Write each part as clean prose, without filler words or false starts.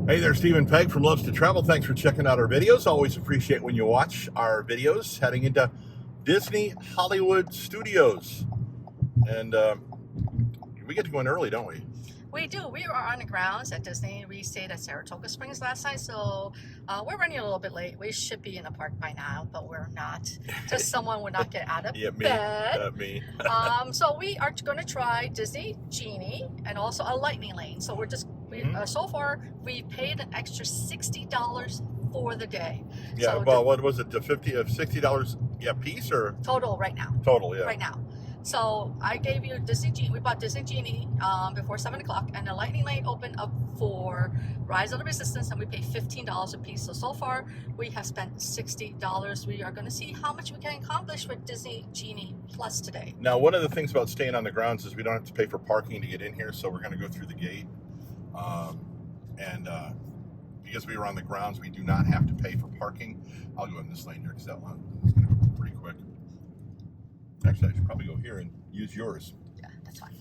Hey there, Stephen Pegg from Loves to Travel. Thanks for checking out our videos. Always appreciate when you watch our videos. Heading into Disney Hollywood Studios. And we get to go in early, don't we? We do. We are on the grounds at Disney. We stayed at Saratoga Springs last night, so we're running a little bit late. We should be in the park by now, but we're not. Just someone would not get out of bed. Me. So we are going to try Disney Genie and also a Lightning Lane. So we're just, so far, we paid an extra $60 for the day. Yeah, so well, what was it, $60 a piece or? Total right now. Total, yeah. Right now. So I gave you Disney Genie. We bought Disney Genie before 7 o'clock, and the Lightning Lane opened up for Rise of the Resistance, and we paid $15 a piece. So far, we have spent $60. We are going to see how much we can accomplish with Disney Genie Plus today. Now, one of the things about staying on the grounds is we don't have to pay for parking to get in here, so we're going to go through the gate. Because we were on the grounds, we do not have to pay for parking. I'll go in this lane here because that one is going to go pretty quick. Actually, I should probably go here and use yours. Yeah, that's fine.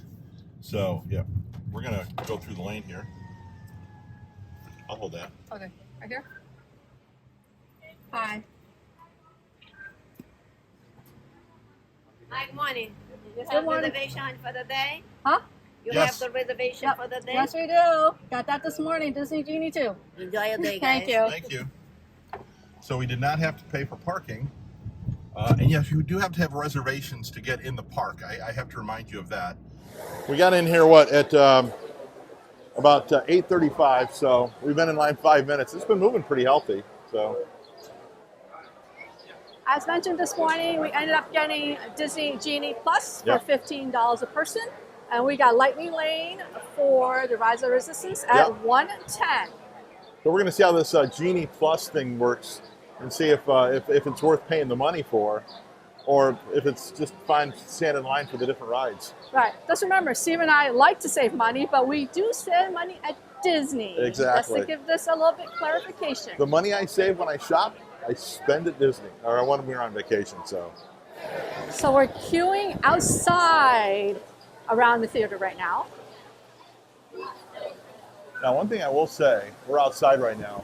So, yeah, we're going to go through the lane here. I'll hold that. Okay, right here. Hi. Hi, good morning. You Good have morning. reservation for the day? Huh? You Yes. have the reservation for the day? Yes, we do. Got that this morning. Disney Genie too. Enjoy your day, guys. Thank you. Thank you. So we did not have to pay for parking. And yes, you do have to have reservations to get in the park. I have to remind you of that. We got in here, at about 8:35, so we've been in line 5 minutes. It's been moving pretty healthy, so. As mentioned this morning, we ended up getting Disney Genie Plus for Yep. $15 a person. And we got Lightning Lane for the Rise of Resistance at Yep. $110. So we're going to see how this Genie Plus thing works and see if it's worth paying the money for, or if it's just fine standing in line for the different rides. Right. Just remember, Steve and I like to save money, but we do save money at Disney. Exactly. Just to give this a little bit clarification. The money I save when I shop, I spend at Disney, or when we're on vacation, so. So we're queuing outside around the theater right now. Now, one thing I will say, we're outside right now,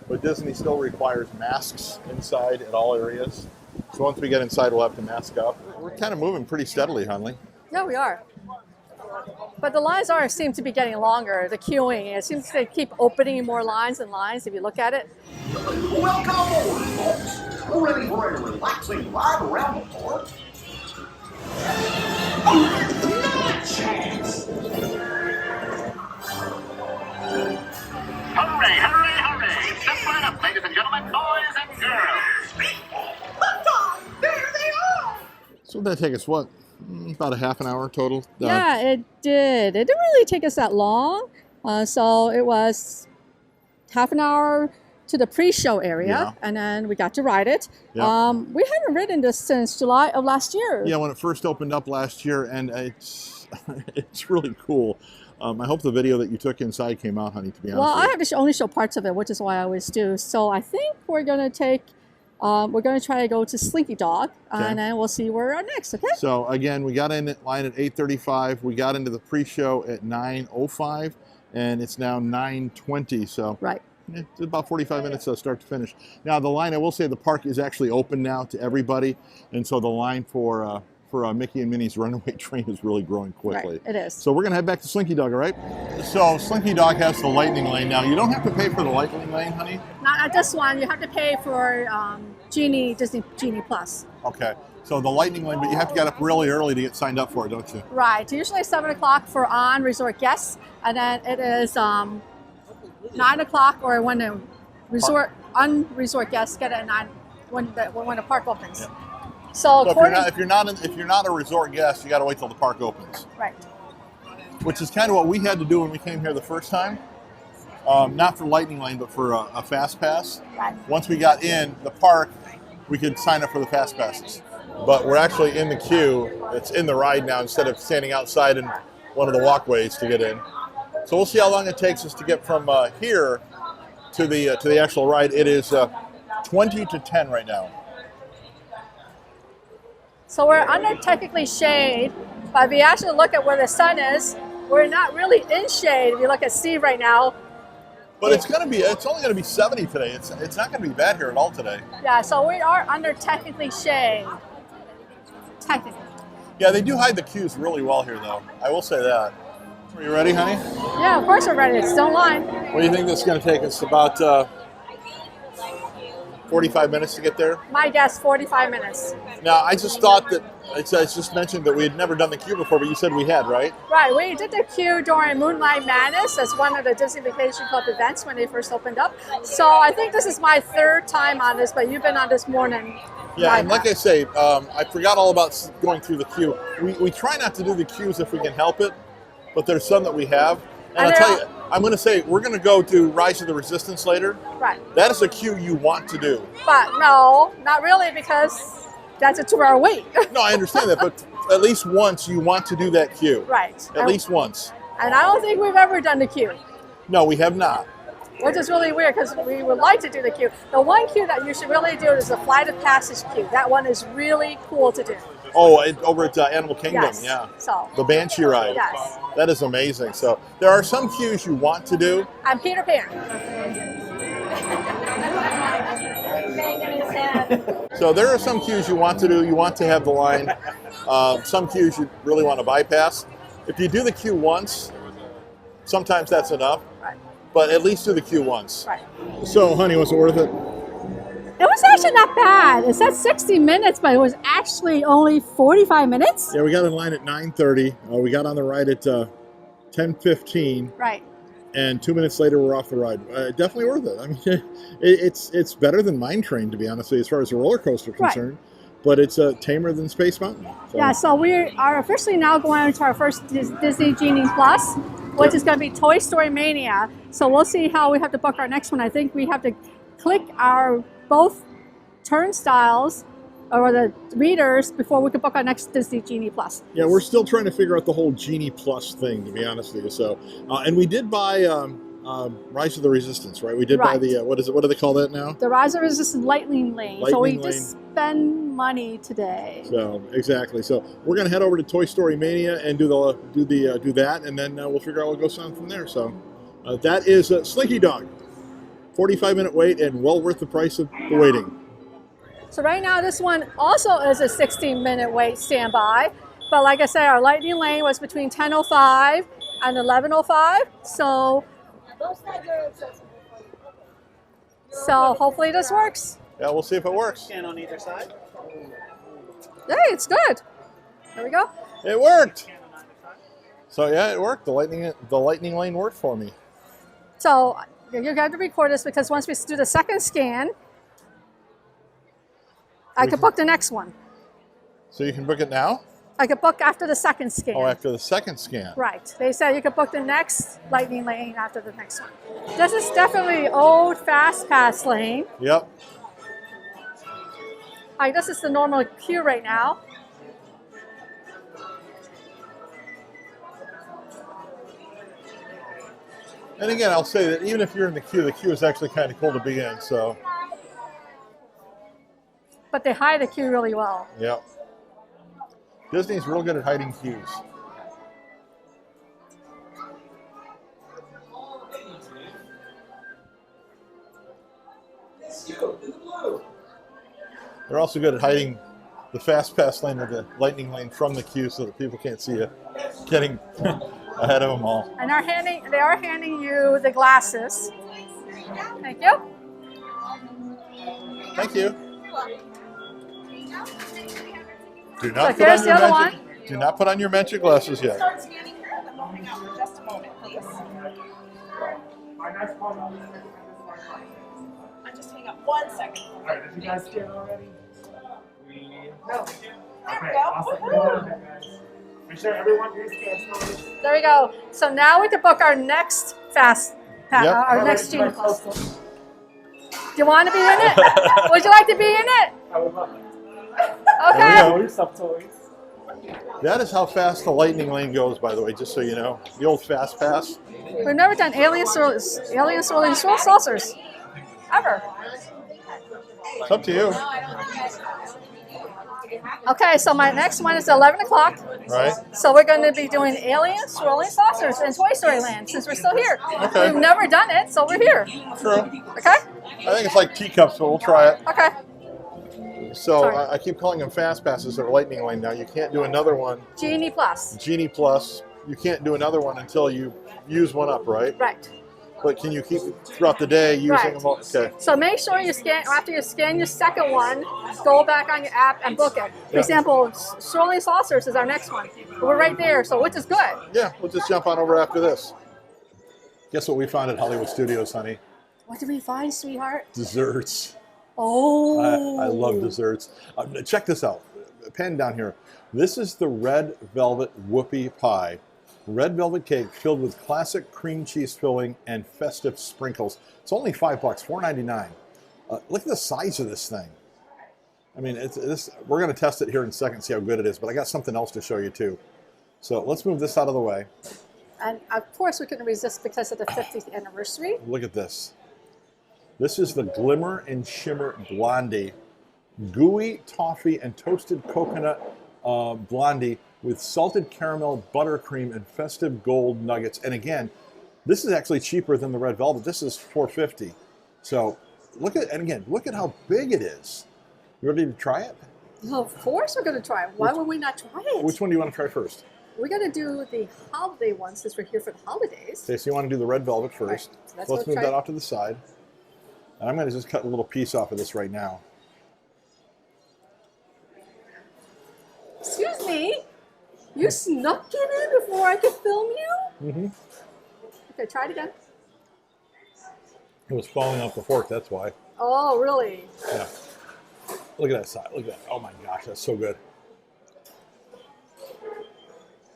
but Disney still requires masks inside at all areas. So once we get inside, we'll have to mask up. We're kind of moving pretty steadily, Hunley. Yeah, we are. But the lines seem to be getting longer, the queuing. It seems to keep opening more lines and lines if you look at it. Welcome aboard, folks. We're ready for a relaxing ride around the park. Not a chance. Hooray, hooray, hooray! Step right up, ladies and gentlemen, boys and girls. Liftoff! There they are! So would that take us, what, about a half an hour total? Yeah, it did. It didn't really take us that long. So it was half an hour to the pre-show area, Yeah. and then we got to ride it. Yeah. We haven't ridden this since July of last year. Yeah, when it first opened up last year, and it's it's really cool. I hope the video that you took inside came out, honey, to be honest Well, I with you. have to only show parts of it, which is what I always do. So I think we're going to try to go to Slinky Dog, Okay. and then we'll see where we're next, okay? So again, we got in line at 8:35. We got into the pre-show at 9:05, and it's now 9:20. So Right. it's about 45 minutes start to finish. Now the line, I will say, the park is actually open now to everybody, and so the line for Mickey and Minnie's Runaway train is really growing quickly. Right, it is. So we're gonna head back to Slinky Dog, all right? So Slinky Dog has the Lightning Lane now. You don't have to pay for the Lightning Lane, honey. Not at this one. You have to pay for Disney Genie Plus. Okay. So the Lightning Lane, but you have to get up really early to get signed up for it, don't you? Right. Usually 7 o'clock for on-resort guests, and then it is 9 o'clock or when the unresort guests get it at 9 when the park opens. Yeah. So So according, if you're not a resort guest, you got to wait till the park opens, right. which is kind of what we had to do when we came here the first time. Not for Lightning Lane, but for a fast pass. Right. Once we got in the park, we could sign up for the fast passes. But we're actually in the queue. It's in the ride now instead of standing outside in one of the walkways to get in. So we'll see how long it takes us to get from here to the actual ride. It is 20 to 10 right now. So we're under technically shade, but if you actually look at where the sun is, we're not really in shade. If you look at Steve right now, But it's only gonna be 70 today. It's not gonna be bad here at all today. Yeah, so we are under technically shade. Technically. Yeah, they do hide the queues really well here, though. I will say that. Are you ready, honey? Yeah, of course we're ready. It's still in line. What do you think this is going to take us? About 45 minutes to get there? My guess, 45 minutes. Now, I just thought that, I just mentioned that we had never done the queue before, but you said we had, right? Right, we did the queue during Moonlight Madness as one of the Disney Vacation Club events when they first opened up. So I think this is my third time on this, but you've been on this morning. Yeah, and like I say, I forgot all about going through the queue. We try not to do the queues if we can help it, but there's some that we have. And I'll tell you, I'm going to say, we're going to go do Rise of the Resistance later. Right. That is a queue you want to do. But no, not really, because that's a 2-hour wait. No, I understand that, but at least once you want to do that queue. Right. At least once. And I don't think we've ever done the queue, No, we have not. which is really weird because we would like to do the queue. The one queue that you should really do is the Flight of Passage queue. That one is really cool to do. Oh, over at Animal Kingdom, Yes. yeah. So. The Banshee ride. Yes. That is amazing. So there are some queues you want to do. I'm Peter Pan. So there are some queues you want to do. You want to have the line. Some queues you really want to bypass. If you do the queue once, sometimes that's enough. Right. But at least do the queue once. Right. So, honey, was it worth it? It was actually not bad. It said 60 minutes, but it was actually only 45 minutes. Yeah, we got in line at 9:30. We got on the ride at 10:15. Right. And 2 minutes later, we're off the ride. Definitely worth it. I mean, it's better than Mine Train, to be honest with you, as far as the roller coaster concerned. But it's tamer than Space Mountain. So. Yeah, so we are officially now going into our first Disney Genie Plus, which is going to be Toy Story Mania. So we'll see how we have to book our next one. I think we have to click our both turnstiles or the readers before we can book our next Disney Genie Plus. Yeah, we're still trying to figure out the whole Genie Plus thing, to be honest with you. So, and we did buy Rise of the Resistance, right? We did buy the what do they call that now? The Rise of Resistance Lightning Lane. So we just spend money today. So exactly. So we're gonna head over to Toy Story Mania and do that, and then we'll figure out what goes on from there. So that is Slinky Dog. 45-minute wait and well worth the price of the waiting. So right now this one also is a 16-minute wait standby. But like I said, our Lightning Lane was between 10:05 and 11:05. So hopefully this works. Yeah, we'll see if it works. And on either side. Hey, it's good. There we go. It worked. So yeah, it worked. The lightning lane worked for me. So you got to record this because once we do the second scan, I could book the next one. So you can book it now? I could book after the second scan. Oh, after the second scan. Right. They said you could book the next Lightning Lane after the next one. This is definitely old Fast Pass lane. Yep. Like this is the normal queue right now. And again, I'll say that even if you're in the queue is actually kind of cool to be in. So. But they hide the queue really well. Yep. Disney's real good at hiding queues. They're also good at hiding the fast pass lane or the lightning lane from the queue so that people can't see you getting ahead of them all. And they are handing you the glasses. Thank you. Thank you. Do So not, here's the other one. do not put on your magic glasses yet. Start scanning here at the moment for just a moment, please. I'm just hanging up 1 second. All right, did you guys scan already? There we go. Awesome. Woohoo! Make sure everyone here scans. There we go. So now we can book our next Yep. our next Genie Plus. Do you want to be in it? Would you like to be in it? I would love it. Okay. Toys, sub toys. That is how fast the lightning lane goes, by the way, just so you know. The old fast pass. We've never done alien swirling saucers. Ever. It's up to you. Okay, so my next one is 11 o'clock. Right? So we're going to be doing Alien, Swirling Saucers, and Toy Story Land since we're still here. Okay. We've never done it, so we're here. True. Okay? I think it's like teacups, but we'll try it. Okay. So Sorry. I keep calling them fast passes or lightning lane now. You can't do another one. Genie Plus. Genie Plus. You can't do another one until you use one up, right? Right. But can you keep throughout the day using Right. them all? Okay. So make sure you scan, after you scan your second one, go back on your app and book it. For Yeah. example, Swirling Saucers is our next one. We're right there, so which is good. Yeah, we'll just jump on over after this. Guess what we found at Hollywood Studios, honey? What did we find, sweetheart? Desserts. Oh. I love desserts. Check this out. Pen down here. This is the red velvet whoopie pie. Red velvet cake filled with classic cream cheese filling and festive sprinkles. It's only $5, $4.99. Look at the size of this thing. I mean, we're going to test it here in a second, see how good it is, but I got something else to show you too. So let's move this out of the way. And of course we couldn't resist because of the 50th anniversary. Look at this. This is the Glimmer and Shimmer Blondie. Gooey toffee and toasted coconut blondie with salted caramel, buttercream, and festive gold nuggets. And again, this is actually cheaper than the red velvet. This is $4.50. So look at, and again, look at how big it is. You ready to try it? Well, of course we're going to try it. Why would we not try it? Which one do you want to try first? We're going to do the holiday one since we're here for the holidays. Okay, so you want to do the red velvet first. Right. So let's Let's go move try that it. off to the side. And I'm going to just cut a little piece off of this right now. Excuse me? You snuck it in before I could film you? Mm-hmm. Okay, try it again. It was falling off the fork, that's why. Oh, really? Yeah. Look at that side. Look at that. Oh my gosh, that's so good.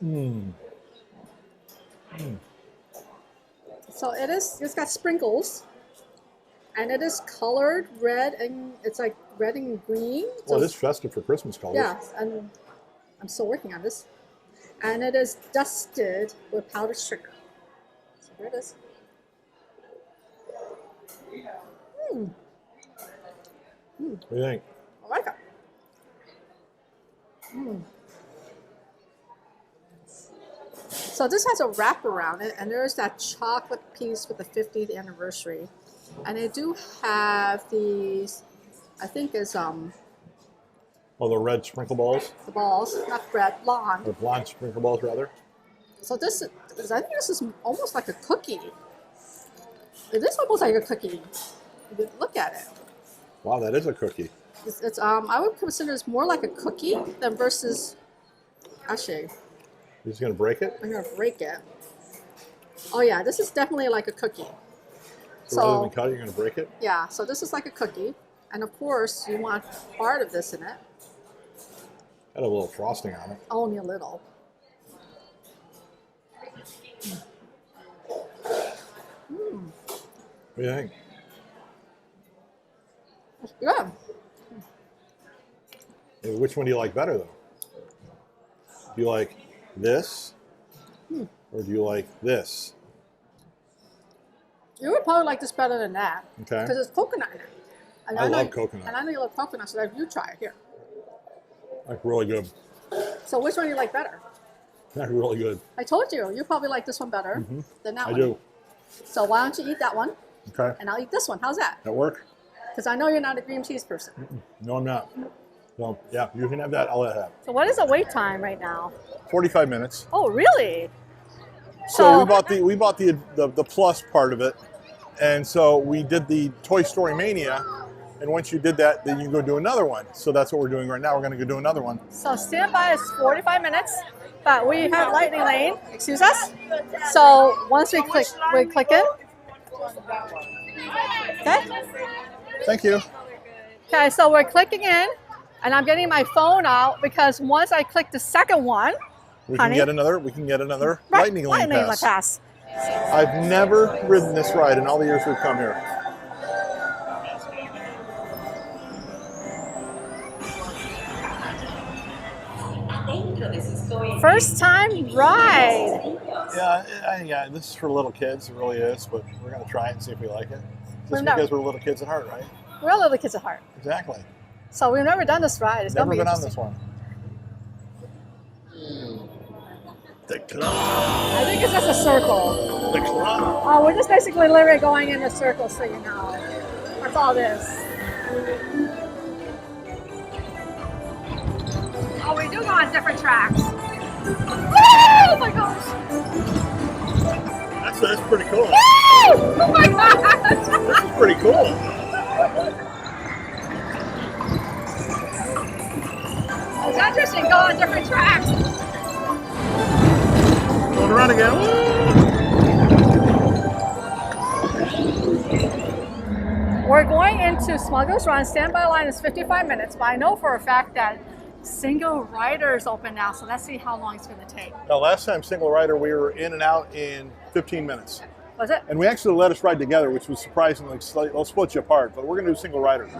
Mmm. Mm. So it's got sprinkles. And it is colored red, and it's like red and green. Well, So it is festive for Christmas colors. yeah, and I'm still working on this. And it is dusted with powdered sugar. So there it is. Mm. What do you think? I like it. Mm. So this has a wrap around it, and there's that chocolate piece with the 50th anniversary. And they do have these, I think it's Oh, the red sprinkle balls? the balls, not red, blonde. The blonde sprinkle balls, rather? So this is, I think this is almost like a cookie. It is almost like a cookie. If you look at it. Wow, that is a cookie. It's I would consider this more like a cookie than versus, actually, You're just going to break it? I'm gonna break it. Oh yeah, this is definitely like a cookie. So rather than cut it, you're going to break it? Yeah, so this is like a cookie. And of course, you want part of this in it. Got a little frosting on it. Only a little. Mm. What do you think? It's good. Which one do you like better, though? Do you like this? Or do you like this? You would probably like this better than that. Okay. Because it's coconut in it. And I know love you- coconut. And I know you love coconut, so you try it here. Like, really good. So which one do you like better? Like, really good. I told you, you probably like this one better than that I one. do. So why don't you eat that one, Okay. and I'll eat this one. How's that? That work? Because I know you're not a cream cheese person. No, I'm not. So, yeah, you can have that. I'll let that. So what is the wait time right now? 45 minutes. Oh, really? So we bought the plus part of it, and so we did the Toy Story Mania, and once you did that, then you can go do another one. So that's what we're doing right now. We're going to go do another one. So standby is 45 minutes, but we have lightning lane. Excuse us. So once we click in. Okay. Thank you. Okay. So we're clicking in, and I'm getting my phone out because once I click the second one, We can honey. get another right, lightning lane pass. pass. I've never ridden this ride in all the years we've come here. First time ride. Yeah, this is for little kids. It really is, but we're going to try it and see if we like it. We've Just never- because we're little kids at heart, right? We're little kids at heart. Exactly. So we've never done this ride. It's Never gonna be been on interesting. this one. The clock. I think it's just a circle. The clock. Oh, we're just basically literally going in a circle, so you know. That's all it is. Oh, we do go on different tracks. Oh my gosh! That's pretty cool. Oh my gosh! This is pretty cool. It's interesting, go on different tracks. Going around again. We're going into Smuggler's Run. Standby line is 55 minutes, but I know for a fact that single rider is open now, so let's see how long it's going to take. Now, last time single rider, we were in and out in 15 minutes. Was it? And we actually let us ride together, which was surprisingly slight. We'll split you apart, but we're going to do single rider.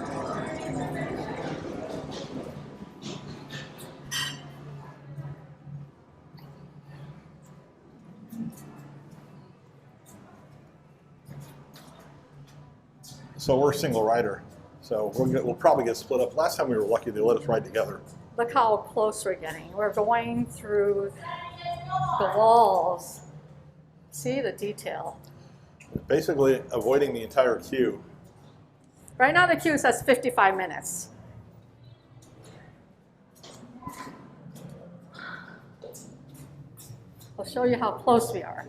So we're single rider. So we'll probably get split up. Last time we were lucky, they let us ride together. Look how close we're getting. We're going through the walls. See the detail. Basically avoiding the entire queue. Right now the queue says 55 minutes. I'll show you how close we are.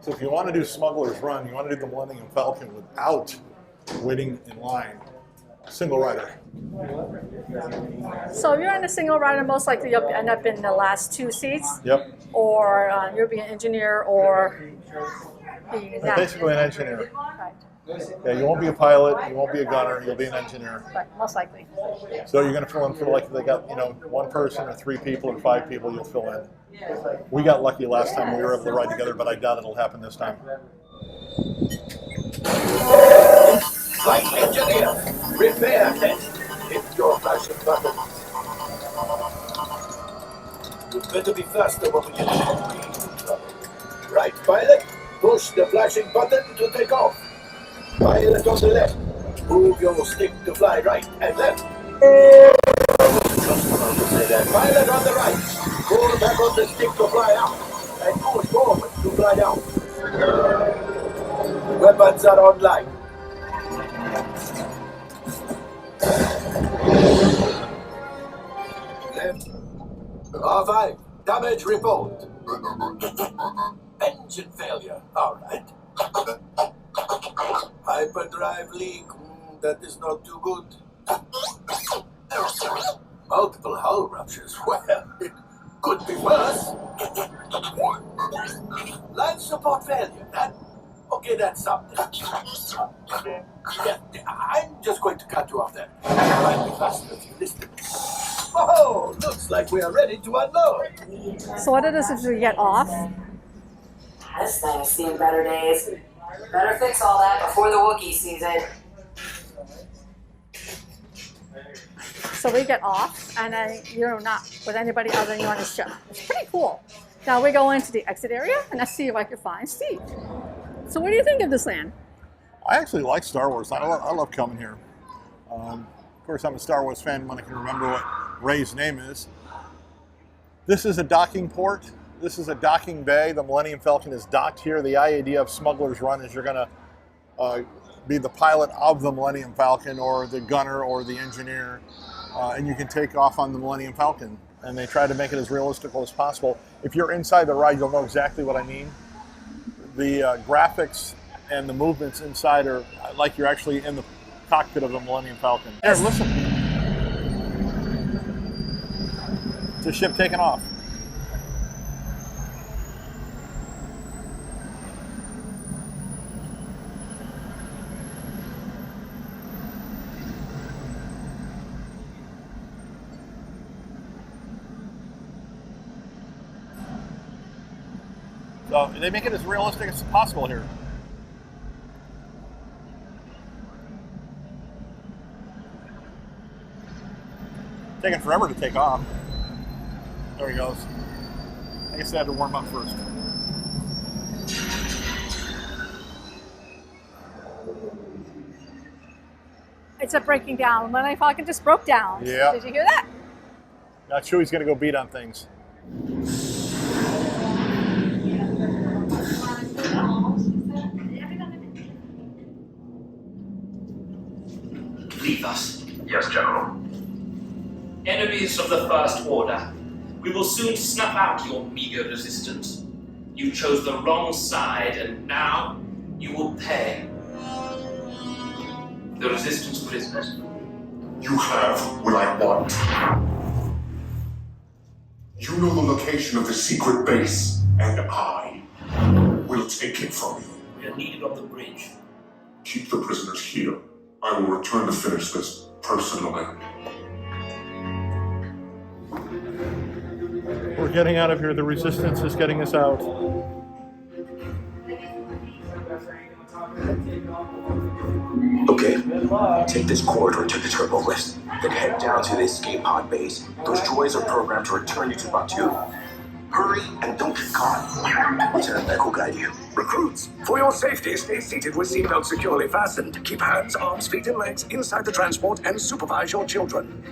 So if you want to do Smuggler's Run, you want to do the Millennium Falcon without waiting in line, single rider. So if you're in a single rider, most likely you'll end up in the last two seats. Yep. Or you'll be an engineer or be Basically an engineer. Right. Yeah, you won't be a pilot, you won't be a gunner, you'll be an engineer. Right, most likely. So you're going to fill in for like they got, one person or 3 people or 5 people, you'll fill in. We got lucky last time we were able to ride together, but I doubt it'll happen this time. Flight engineer, repair test. Hit your flashing button. You better be faster when we get into trouble. Right, pilot, push the flashing button to take off. Pilot on the left, move your stick to fly right and left. Pilot on the right, pull back on the stick to fly out, and push forward to fly down. Weapons are online. Left. R5, damage report. Engine failure, all right. Hyperdrive leak, that is not too good. Multiple hull ruptures, well, it could be worse. Life support failure, okay, that's something. Yeah, I'm just going to cut you off there. Might be faster if you listen. Oh, looks like we are ready to unload. So what it is if we get off? This thing has seen better days. Better fix all that before the Wookiee sees it. So we get off, and then you're not with anybody other than you on the ship. It's pretty cool. Now we go into the exit area, and let's see if I can find Steve. So what do you think of this land? I actually like Star Wars. I love coming here. Of course, I'm a Star Wars fan when I can remember what Rey's name is. This is a docking port. This is a docking bay. The Millennium Falcon is docked here. The idea of Smuggler's Run is you're going to be the pilot of the Millennium Falcon or the gunner or the engineer, and you can take off on the Millennium Falcon. And they try to make it as realistic as possible. If you're inside the ride, you'll know exactly what I mean. The graphics and the movements inside are like you're actually in the cockpit of the Millennium Falcon. Here, listen. It's a ship taking off. So they make it as realistic as possible here. Taking forever to take off. There he goes. I guess they had to warm up first. It's a breaking down. Millennium Falcon just broke down. Yeah. Did you hear that? Not Chewie's gonna go beat on things. Leave us. Yes, General. Enemies of the First Order. We will soon snuff out your meager resistance. You chose the wrong side, and now you will pay. The Resistance prisoners. You have what I want. You know the location of the secret base, and I will take it from you. We are needed on the bridge. Keep the prisoners here. I will return to finish this personally. We're getting out of here. The Resistance is getting us out. Okay, take this corridor to the turbo lift, then head down to the escape pod base. Those droids are programmed to return you to Batu. Hurry and don't get caught. Lieutenant Beck will guide you. Recruits, for your safety, stay seated with seatbelts securely fastened. Keep hands, arms, feet, and legs inside the transport and supervise your children.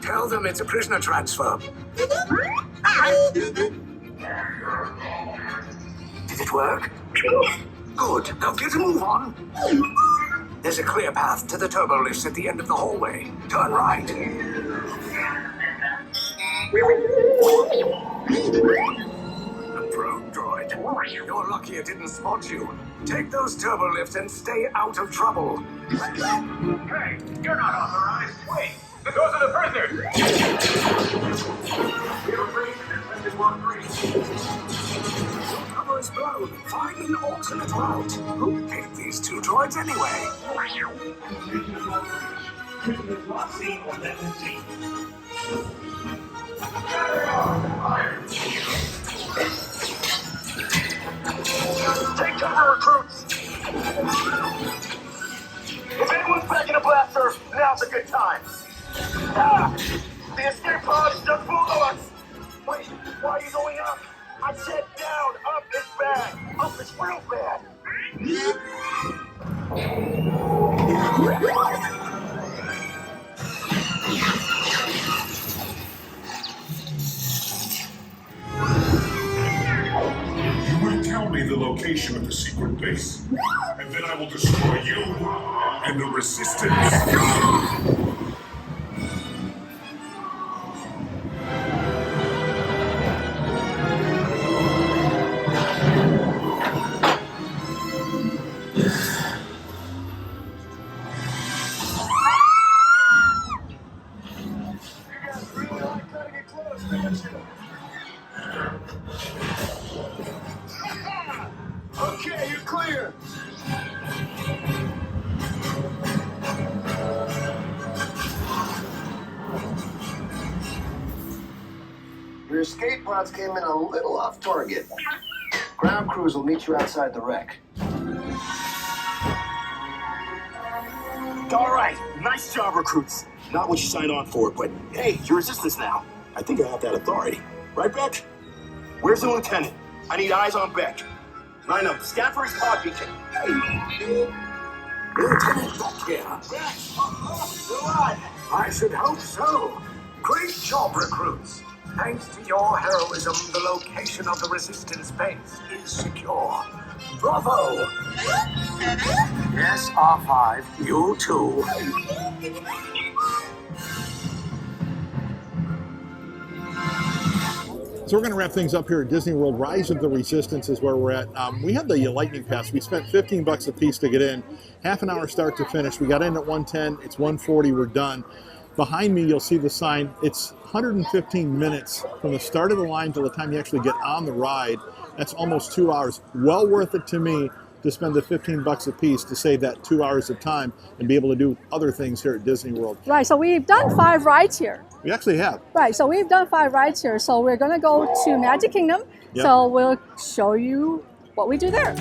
Tell them it's a prisoner transfer. Did it work? Good. Now get a move on. There's a clear path to the turbo lifts at the end of the hallway. Turn right. A probe droid. You're lucky it didn't spot you. Take those turbo lifts and stay out of trouble. Hey, you're not authorized. Wait, those are the prisoners. Feel free to this one Cover is blown. Find an alternate route. Who picked these two droids anyway? Take cover, recruits. If anyone's packing a blaster, now's a good time. Ah! The escape pods just follow us. Wait, why are you going up? I said down. Up is bad. Up is real bad. You will tell me the location of the secret base, and then I will destroy you and the Resistance. Okay, you're clear. Your escape pods came in a little off target. Ground crews will meet you outside the wreck. All right, nice job, recruits. Not what you signed on for, but hey, you're Resistance now. I think I have that authority. Right, Beck? Where's the lieutenant? I need eyes on Beck. Line up, scan for his pod beacon. Lieutenant Beck here. Beck, you're alive. I should hope so. Great job, recruits. Thanks to your heroism, the location of the Resistance base is secure. Bravo! Yes, R5, you too. So we're going to wrap things up here at Disney World. Rise of the Resistance is where we're at. We have the Lightning Pass. We spent $15 a piece to get in. Half an hour start to finish. We got in at 1:10. It's 1:40. We're done. Behind me, you'll see the sign. It's 115 minutes from the start of the line till the time you actually get on the ride. That's almost 2 hours. Well worth it to me to spend the $15 a piece to save that 2 hours of time and be able to do other things here at Disney World. Right, so we've done 5 rides here. We actually have. Right, so we've done 5 rides here. So we're going to go to Magic Kingdom. Yep. So we'll show you what we do there.